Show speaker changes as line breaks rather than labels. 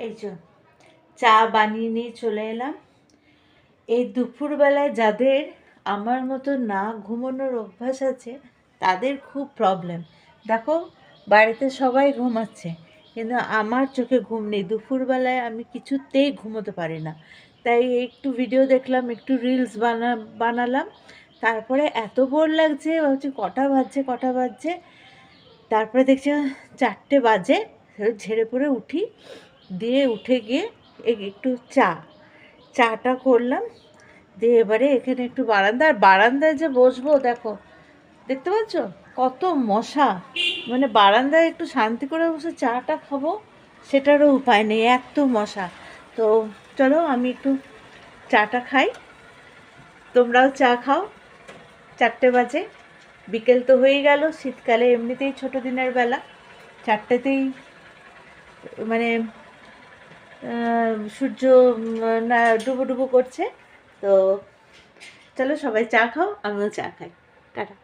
এই যে চা বানিয়ে নিয়ে চলে এলাম। এই দুপুরবেলায় যাদের আমার মতো না ঘুমানোর অভ্যাস আছে তাদের খুব প্রবলেম। দেখো, বাড়িতে সবাই ঘুমাচ্ছে কিন্তু আমার চোখে ঘুম নেই। দুপুরবেলায় আমি কিছুতেই ঘুমোতে পারি না। তাই একটু ভিডিও দেখলাম, একটু রিলস বানালাম। তারপরে এত বোর লাগছে, ভাবছি কটা বাজছে। তারপরে দেখছি 4টে বাজে। ঝেড়ে পড়ে উঠি, দিয়ে উঠে গিয়ে একটু চাটা করলাম। দিয়ে এবারে এখানে একটু বারান্দায় যে বসবো, দেখো দেখতে পাচ্ছ কত মশা। মানে বারান্দায় একটু শান্তি করে বসে চাটা খাবো সেটারও উপায় নেই, এত মশা। তো চলো আমি একটু চাটা খাই, তোমরাও চা খাও। 4টে বাজে, বিকেল তো হয়ে গেল। শীতকালে এমনিতেই ছোটো দিনের বেলা, 4টেতেই মানে সূর্য না ডুবো ডুবো করছে। তো চলো সবাই চা খাও, আমিও চা খাই। টাটা।